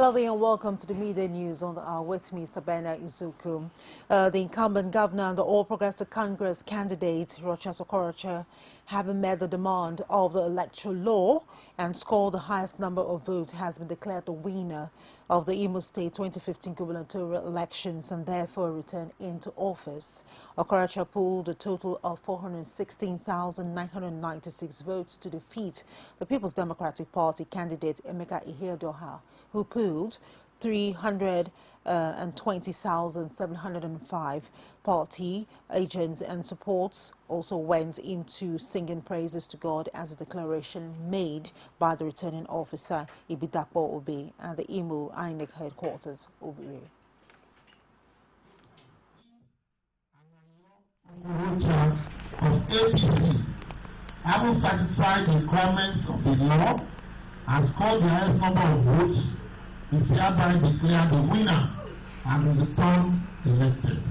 Hello there and welcome to the media news on the hour with me, Sabina Izuku. The incumbent governor and the All Progressive Congress candidate, Rochas Okorocha, having met the demand of the electoral law and scored the highest number of votes, has been declared the winner of the Imo State 2015 gubernatorial elections and therefore returned into office. Okorocha pooled a total of 416,996 votes to defeat the People's Democratic Party candidate Emeka Ihedioha, who pooled 320,705. Party agents and supports also went into singing praises to God as a declaration made by the returning officer Ibidakpo Obi at the Imo INEC headquarters. Obi. Of APC, having satisfied the requirements of the law and scored the highest number of votes, is hereby declared the winner and returned elected.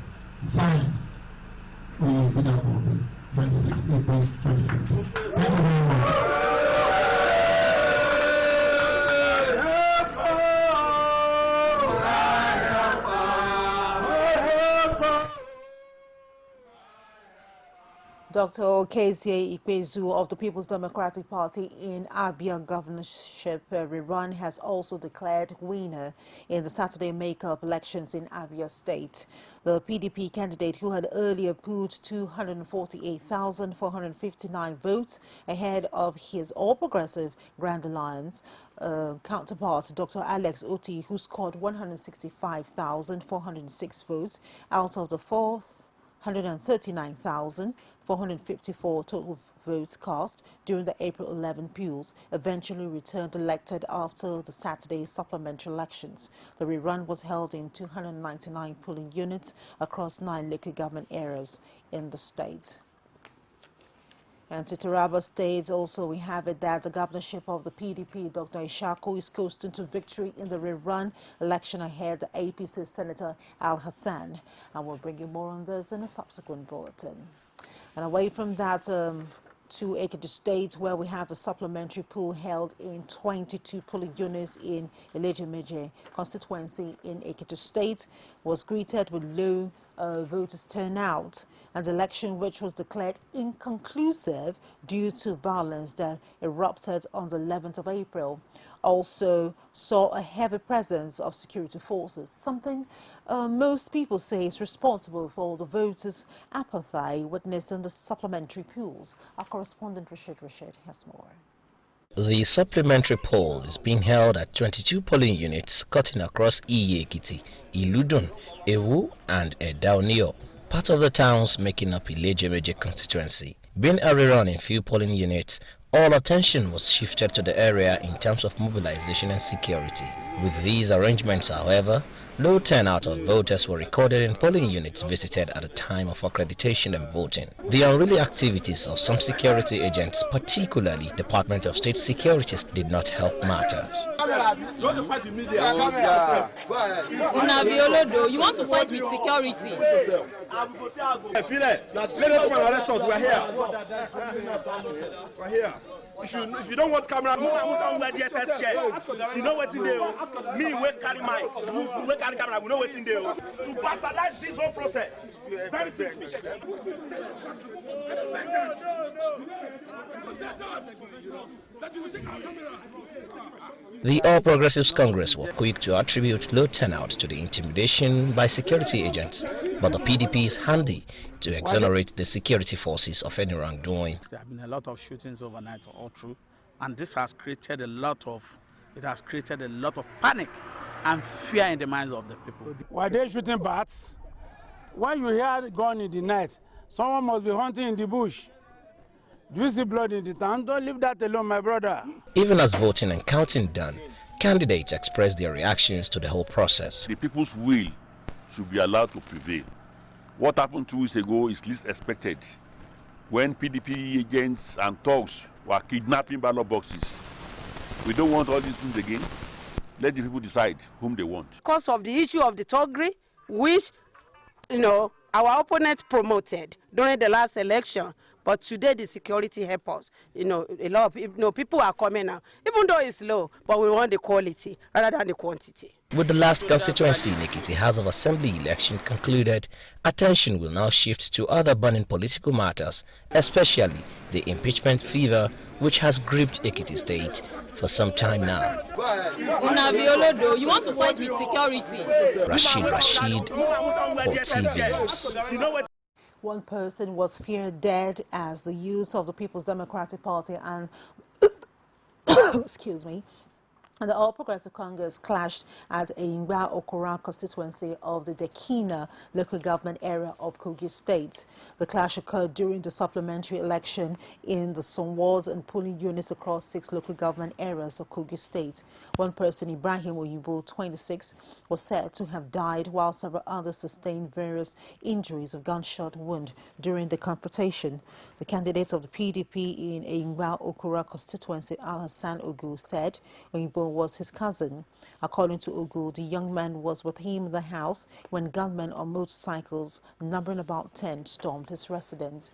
Signed, Ibidakpo, 26 April 2015. Thank you very much. Dr. Okezie Ikpezu of the People's Democratic Party in Abia governorship rerun has also declared winner in the Saturday make-up elections in Abia State. The PDP candidate, who had earlier pooled 248,459 votes ahead of his All-Progressive Grand Alliance counterpart, Dr. Alex Oti, who scored 165,406 votes out of the 439,454 total votes cast during the April 11 polls, eventually returned elected after the Saturday supplementary elections. The rerun was held in 299 polling units across 9 local government areas in the state. And to Taraba State, also we have it that the governorship of the PDP, Dr. Ishako, is coasting to victory in the rerun election ahead the APC Senator Al Hassan. And we'll bring you more on this in a subsequent bulletin. And away from that, to Ekiti State, where we have the supplementary poll held in 22 polling units in Elejemeje constituency in Ekiti State, was greeted with low voters turnout, and the election, which was declared inconclusive due to violence that erupted on the 11th of April, also saw a heavy presence of security forces, something most people say is responsible for the voters' apathy witnessed in the supplementary polls. Our correspondent Rashid has more. The supplementary poll is being held at 22 polling units cutting across Iyekiti, Iludun, Ewu and Edaunio, part of the towns making up Ilejemeje constituency. Being a rerun in few polling units, all attention was shifted to the area in terms of mobilization and security. With these arrangements, however, low turnout of voters were recorded in polling units visited at the time of accreditation and voting. The unruly activities of some security agents, particularly Department of State Securities, did not help matters. You want to fight the media? You want to fight with security? We're here. If you don't want camera, you don't wear DSS chair. You know what's in there. Me, we carry mine. We carry camera. We know what's in there. To bastardize this whole process. Very simple. The All Progressives Congress were quick to attribute low turnout to the intimidation by security agents, but the PDP is handy to exonerate the security forces of any wrongdoing. There have been a lot of shootings overnight all through, and this has created a lot of panic and fear in the minds of the people. Why they shooting bats? When you hear gun in the night, someone must be hunting in the bush. Do you see blood in the town? Don't leave that alone, my brother. Even as voting and counting done, candidates expressed their reactions to the whole process. The people's will should be allowed to prevail. What happened 2 weeks ago is least expected, when PDP agents and thugs were kidnapping ballot boxes. We don't want all these things again. Let the people decide whom they want. Because of the issue of the thuggery, which, our opponent promoted during the last election, But today the security help us. A lot of people, people are coming now, even though it's low, but we want the quality rather than the quantity. With the last constituency in Ekiti House of Assembly election concluded, attention will now shift to other burning political matters, especially the impeachment fever which has gripped Ekiti State for some time now. You want to fight with security? Rashid, CoreTV News. One person was feared dead as the youth of the People's Democratic Party and excuse me, and the All Progressive Congress clashed at a Ngba Okora constituency of the Dekina local government area of Kogi State. The clash occurred during the supplementary election in the some wards and polling units across 6 local government areas of Kogi State. One person, Ibrahim Oyubo, 26, was said to have died, while several others sustained various injuries of gunshot wound during the confrontation. The candidate of the PDP in Ngba Okora constituency, Al Hassan Ogu, said Oyubo was his cousin. According to Ogu, the young man was with him in the house when gunmen on motorcycles, numbering about 10, stormed his residence.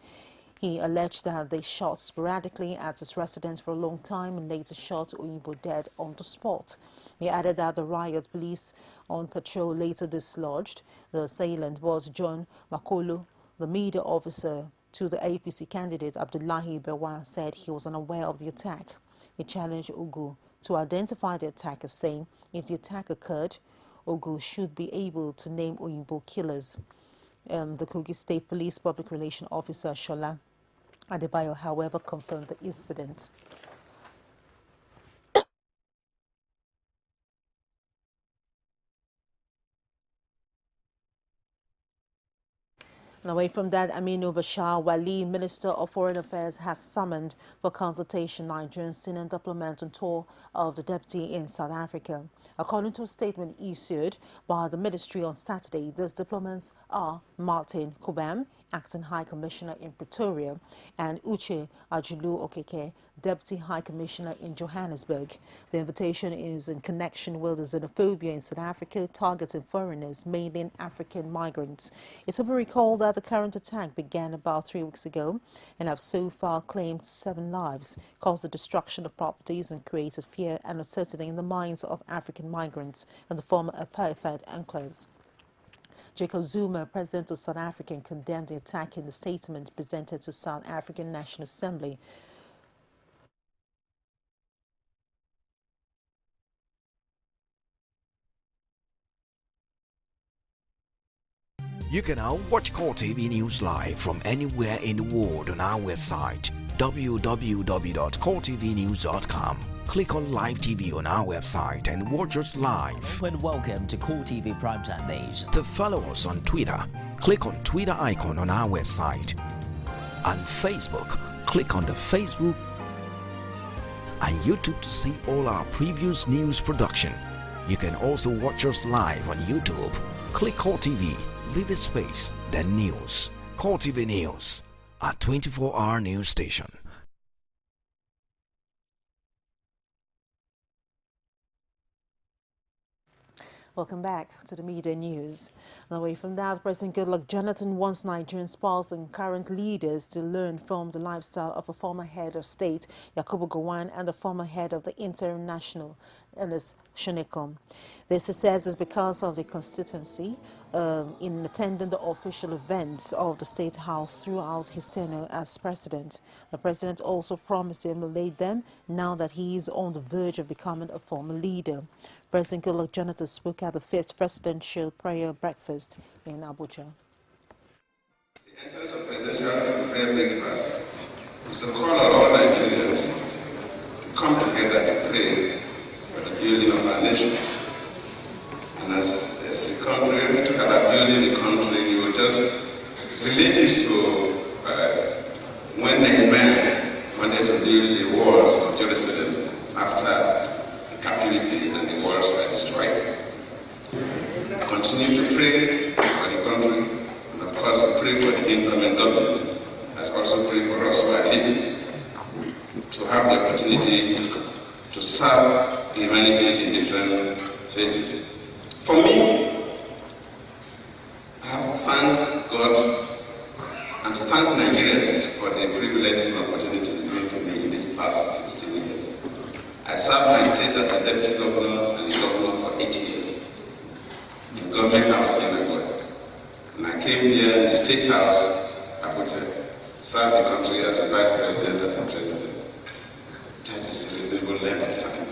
He alleged that they shot sporadically at his residence for a long time and later shot Oyubo dead on the spot. He added that the riot police on patrol later dislodged the assailant was John Makolo. The media officer to the APC candidate Abdullahi Bewa said he was unaware of the attack. He challenged Ogu to identify the attacker, saying if the attack occurred, Ogu should be able to name Oyubo killers. The Kogi State Police Public Relations Officer Shola Adebayo, however, confirmed the incident. And away from that, Aminu Bashar Wali, Minister of Foreign Affairs, has summoned for consultation Nigerian senior diplomat on tour of the deputy in South Africa. According to a statement issued by the ministry on Saturday, these diplomats are Martin Kobam, Acting High Commissioner in Pretoria, and Uche Ajulu Okeke, Deputy High Commissioner in Johannesburg. The invitation is in connection with the xenophobia in South Africa targeting foreigners, mainly African migrants. It will be recalled that the current attack began about 3 weeks ago and have so far claimed 7 lives, caused the destruction of properties and created fear and uncertainty in the minds of African migrants and the former apartheid enclaves. Jacob Zuma, President of South Africa, condemned the attack in the statement presented to South African National Assembly. You can now watch CoreTV News live from anywhere in the world on our website www.coretvnews.com. Click on Live TV on our website and watch us live. And welcome to CoreTV Primetime Days. To follow us on Twitter, click on Twitter icon on our website. On Facebook, click on the Facebook and YouTube to see all our previous news production. You can also watch us live on YouTube. Click CoreTV, leave a space, then News. CoreTV News, a 24-hour news station. Welcome back to the media news. And away from that, President Goodluck Jonathan wants Nigerian spouse and current leaders to learn from the lifestyle of a former head of state, Yakubu Gowon, and the former head of the Interim National, Ernest Shonekom. This, he says, is because of the constituency in attending the official events of the State House throughout his tenure as president. The president also promised to emulate them now that he is on the verge of becoming a former leader. President Goodluck Jonathan spoke at the 5th Presidential Prayer Breakfast in Abuja. The essence of presidential prayer breakfast is to call on all Nigerians to come together to pray for the building of our nation. And as a country, when we talk about building the country, you will just relate it to when Nehemiah wanted to build the walls of Jerusalem after captivity and the walls were destroyed. Continue to pray for the country, and of course pray for the incoming government, as also pray for us who are living, to have the opportunity to serve humanity in different phases. For me, I have thanked God and and to thank Nigerians for the privileges and opportunities given to me in these past 16 years. I served my state as a deputy governor and a governor for 8 years in government house in Lagos. And I came here in the state house, Abuja, served the country as a vice president, as a president. That is a reasonable length of time.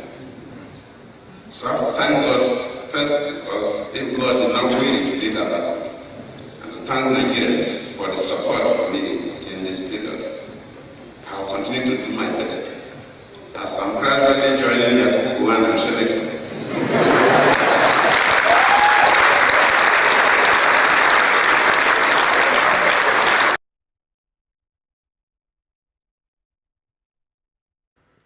So I have to thank God first because if God did not will to lead our country, and to thank Nigerians for the support for me in this period. I will continue to do my best as I'm gradually joining Yakubu and Shelek.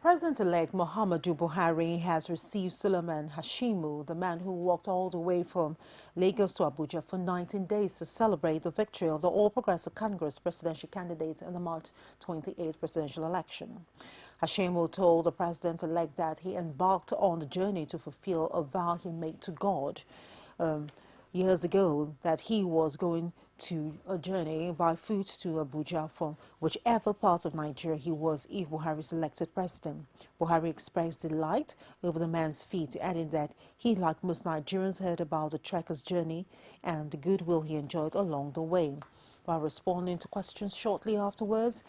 President-elect Muhammadu Buhari has received Suleiman Hashimu, the man who walked all the way from Lagos to Abuja for 19 days to celebrate the victory of the All Progressive Congress presidential candidate in the March 28 presidential election. Hashimu told the president-elect that he embarked on the journey to fulfill a vow he made to God years ago, that he was going to a journey by foot to Abuja from whichever part of Nigeria he was if Buhari is elected president. Buhari expressed delight over the man's feat, adding that he, like most Nigerians, heard about the trekker's journey and the goodwill he enjoyed along the way. While responding to questions shortly afterwards,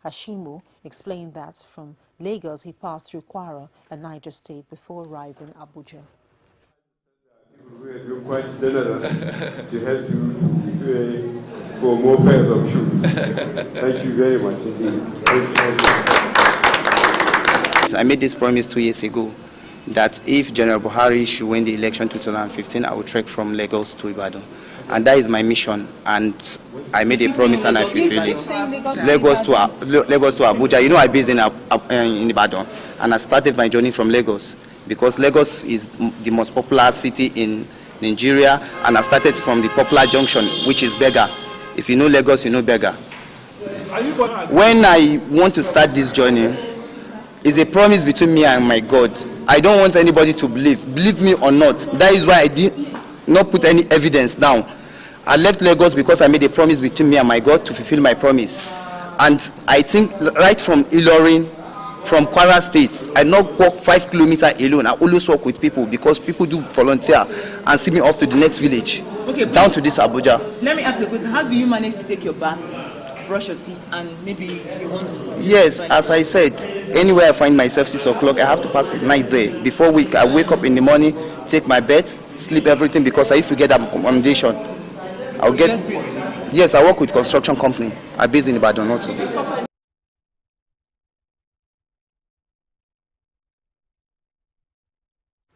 Hashimu explained that from Lagos he passed through Kwara and Niger State before arriving Abuja. You're quite generous to help you to for more pairs of shoes. Thank you very much indeed. I made this promise 2 years ago that if General Buhari should win the election 2015, I will trek from Lagos to Ibadan. And that is my mission, and I made a promise and I fulfilled it. Lagos to Abuja. You know, I'm based in Ibadan, and I started my journey from Lagos because Lagos is the most popular city in Nigeria, and I started from the popular junction, which is Bega. If you know Lagos, you know Bega. When I want to start this journey, it's a promise between me and my God. I don't want anybody to believe me or not. That is why I did not put any evidence down. I left Lagos because I made a promise between me and my God to fulfill my promise. And I think right from Ilorin, from Kwara State, I not walk 5 kilometers alone. I always walk with people because people do volunteer and see me off to the next village, down to this Abuja. Let me ask the question, how do you manage to take your bath, brush your teeth, and maybe if you want to... Yes, as I said, anywhere I find myself 6 o'clock, I have to pass the night there. Before I wake up in the morning, take my bed, sleep everything, because I used to get accommodation. Yes, I work with construction company. I'm based in Ibadan also.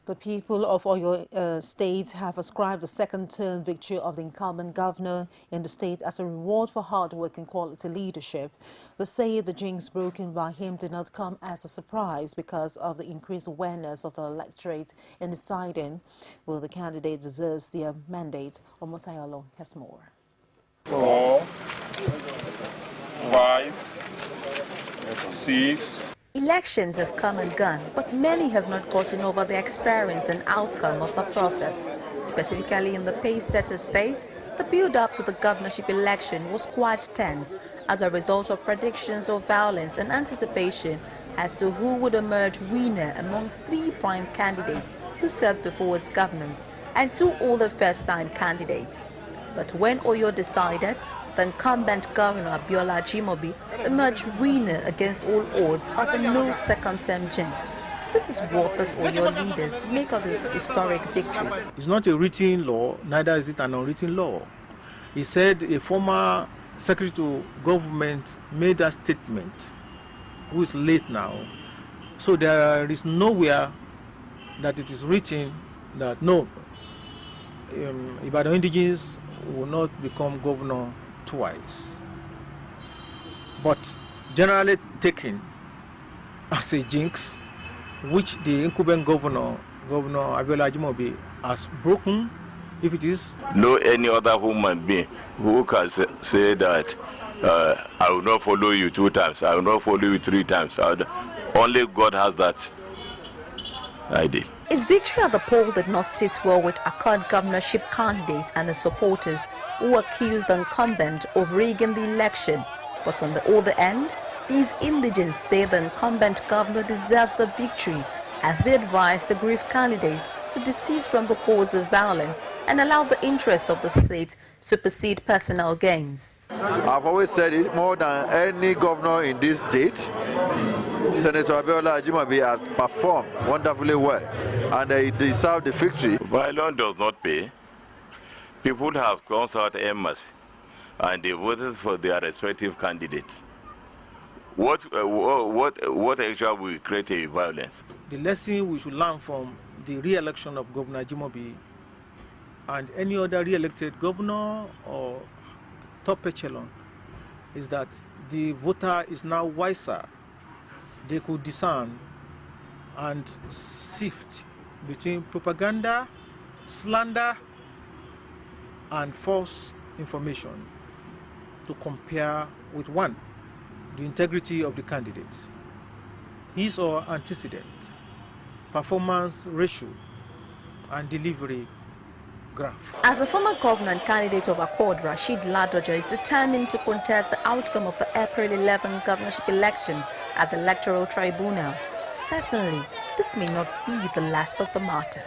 The people of Oyo State have ascribed the second-term victory of the incumbent governor in the state as a reward for hard work and quality leadership. They say the jinx broken by him did not come as a surprise because of the increased awareness of the electorate in deciding whether the candidate deserves their mandate. Omotayalo has more. 4, 5, 6. Elections have come and gone, but many have not gotten over the experience and outcome of the process. Specifically in the Pace-Setter state, the build-up to the governorship election was quite tense as a result of predictions of violence and anticipation as to who would emerge winner amongst 3 prime candidates who served before as governors and 2 older first-time candidates. But when Oyo decided, the incumbent governor Abiola Ajimobi emerged winner against all odds of a no second-term jinx. This is what the Oyo leaders make of this historic victory. It's not a written law, neither is it an unwritten law. He said a former secretary to government made a statement, who is late now. So there is nowhere that it is written that no, Ibadan indigenes will not become governor twice. But generally taken as a jinx, which the incumbent governor Abiola Ajimobi has broken, if it is. No any other human being who can say that I will not follow you 2 times, I will not follow you 3 times. Only God has that idea. His victory at the poll did not sit well with Accord governorship candidate and his supporters, who accused the incumbent of rigging the election. But on the other end, these indigents say the incumbent governor deserves the victory, as they advised the grieved candidate to desist from the cause of violence and allow the interest of the state supersede personal gains. I've always said it, more than any governor in this state, Senator Abiola Ajimabi has performed wonderfully well, and he deserved the victory. Violence does not pay. People have come out en masse, and they voted for their respective candidates. What actually will create a violence? The lesson we should learn from the re-election of Governor Ajimobi and any other re-elected governor or top echelon is that the voter is now wiser. They could discern and sift between propaganda, slander, and false information to compare with one, the integrity of the candidate, his or antecedent, performance ratio, and delivery graph. As the former governor and candidate of Accord, Rashid Ladoja is determined to contest the outcome of the April 11 governorship election at the Electoral Tribunal. Certainly, this may not be the last of the matter.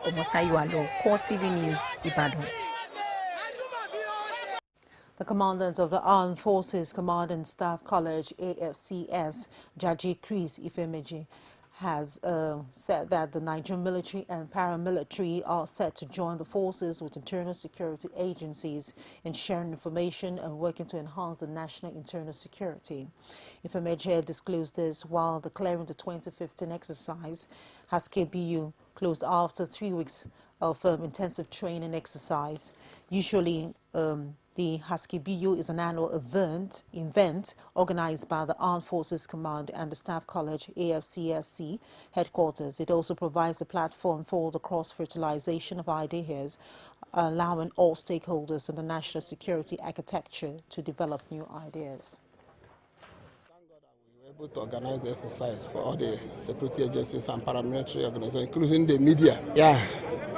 Omotayo, CoreTV News, Ibadan. The commandant of the Armed Forces Command and Staff College, AFCS, Jaji Chris Ifemeji, has said that the Nigerian military and paramilitary are set to join the forces with internal security agencies in sharing information and working to enhance the national internal security. Ifemeji disclosed this while declaring the 2015 exercise has KBU closed after 3 weeks of intensive training exercise. Usually, the Husky BU is an annual event organized by the Armed Forces Command and the Staff College AFCSC headquarters. It also provides a platform for the cross-fertilization of ideas, allowing all stakeholders in the national security architecture to develop new ideas. We were able to organize the exercise for all the security agencies and paramilitary organizations, including the media. Yeah.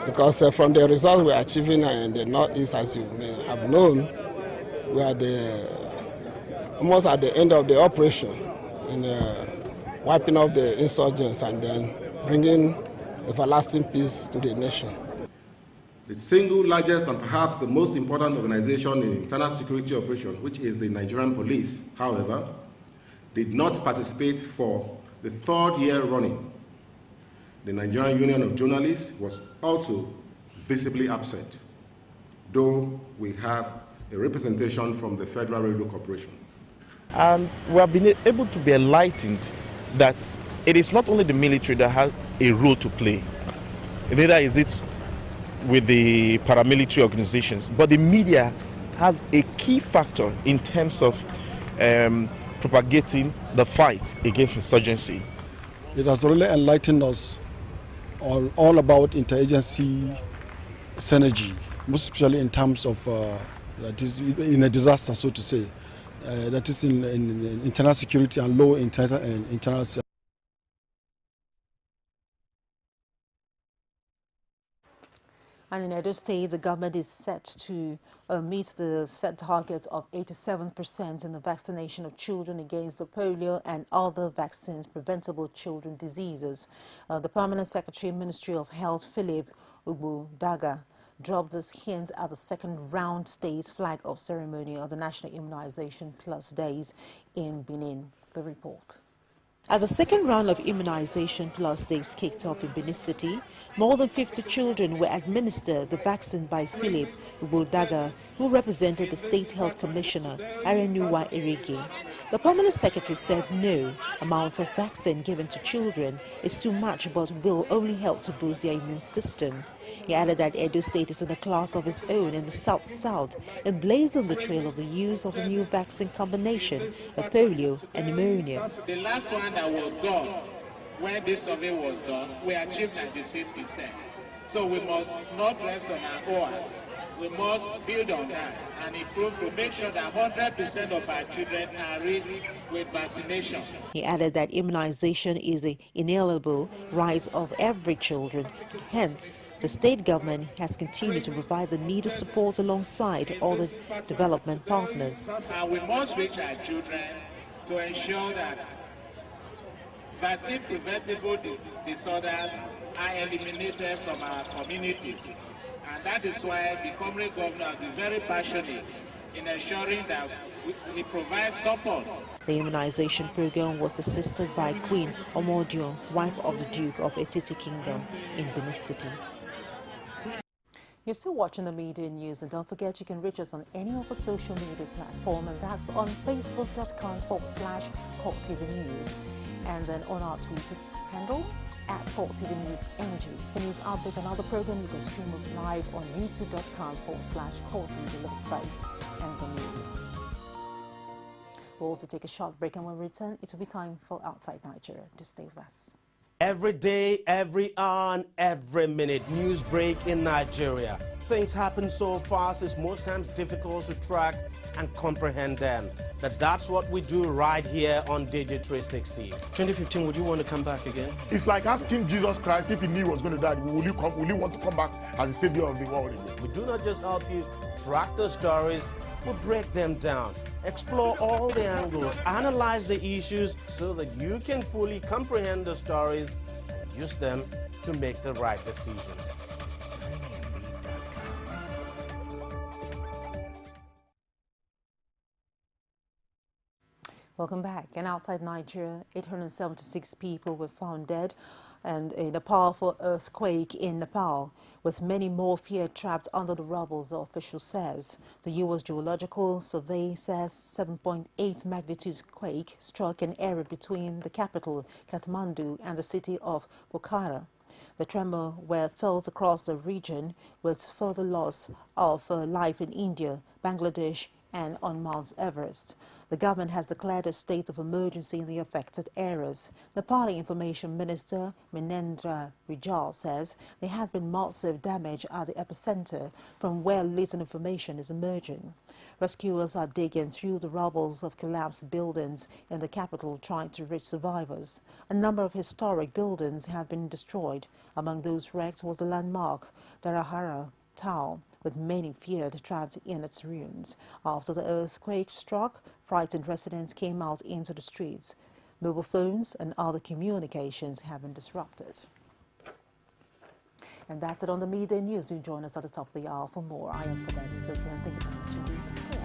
Because from the results we are achieving in the Northeast, as you may have known, we are almost at the end of the operation in wiping off the insurgents and then bringing everlasting peace to the nation. The single largest and perhaps the most important organization in internal security operation, which is the Nigerian police, however, did not participate for the 3rd year running. The Nigerian Union of Journalists was also visibly absent, though we have a representation from the Federal Radio Corporation. And we have been able to be enlightened that it is not only the military that has a role to play, neither is it with the paramilitary organizations, but the media has a key factor in terms of propagating the fight against insurgency. It has really enlightened us all about interagency synergy, most especially in terms of that is in a disaster, so to say, that is in internal security and low internal And in Edo State, the government is set to meet the set target of 87% in the vaccination of children against the polio and other vaccines preventable children diseases. The Permanent Secretary, Ministry of Health, Philip Ugbo-Daga, dropped this hint at the second round state flag-off ceremony of the National Immunization Plus Days in Benin. The report. As the second round of Immunization Plus Days kicked off in Benin City, more than 50 children were administered the vaccine by Philip Ugbo-Daga, who represented the State Health Commissioner, Arenuwa Erege. The Permanent Secretary said no amount of vaccine given to children is too much but will only help to boost their immune system. He added that Edo State is in a class of its own in the South-South and blazed on the trail of the use of a new vaccine combination of polio and pneumonia. The last one that was done, when this survey was done, we achieved 96%. So we must not rest on our oars. we must build on that and improve to make sure that 100% of our children are reached with vaccination. He added that immunization is an inalienable right of every child. Hence, the state government has continued to provide the needed support alongside all the development partners. And we must reach our children to ensure that vaccine-preventable disorders are eliminated from our communities. And that is why the Comrade Governor has been very passionate in ensuring that we provide support. The immunization program was assisted by Queen Omodio, wife of the Duke of Etiti Kingdom in Benin City. You're still watching the media news, and don't forget you can reach us on any of our social media platform, and that's on facebook.com/CoreTV News, and then on our Twitter handle @CoreTV News NG. For news updates and other program, you can stream us live on youtube.com/CoreTV Space and the news. We'll also take a short break, and when we return, it will be time for Outside Nigeria. Just stay with us. Every day, every hour, and every minute, news break in Nigeria. Things happen so fast, it's most times difficult to track and comprehend them. But that's what we do right here on Digit 360. 2015, would you want to come back again? It's like asking Jesus Christ if he knew he was going to die, will you want to come back as the savior of the world again? We do not just help you track the stories, we break them down, explore all the angles, analyze the issues so that you can fully comprehend the stories and use them to make the right decisions. Welcome back. And outside Nigeria, 876 people were found dead and in a powerful earthquake in Nepal, with many more feared trapped under the rubble, the official says. The U.S. Geological Survey says 7.8 magnitude quake struck an area between the capital, Kathmandu, and the city of Pokhara. The tremor were felt across the region, with further loss of life in India, Bangladesh, and on Mount Everest. The government has declared a state of emergency in the affected areas. Nepali Information Minister Minendra Rijal says there had been massive damage at the epicenter, from where little information is emerging. Rescuers are digging through the rubble of collapsed buildings in the capital, trying to reach survivors. A number of historic buildings have been destroyed. Among those wrecked was the landmark Darahara town, with many feared trapped in its ruins. After the earthquake struck, frightened residents came out into the streets. Mobile phones and other communications have been disrupted. And that's it on the media news. Do join us at the top of the hour for more. I am Sabine Yusuf, and thank you for watching.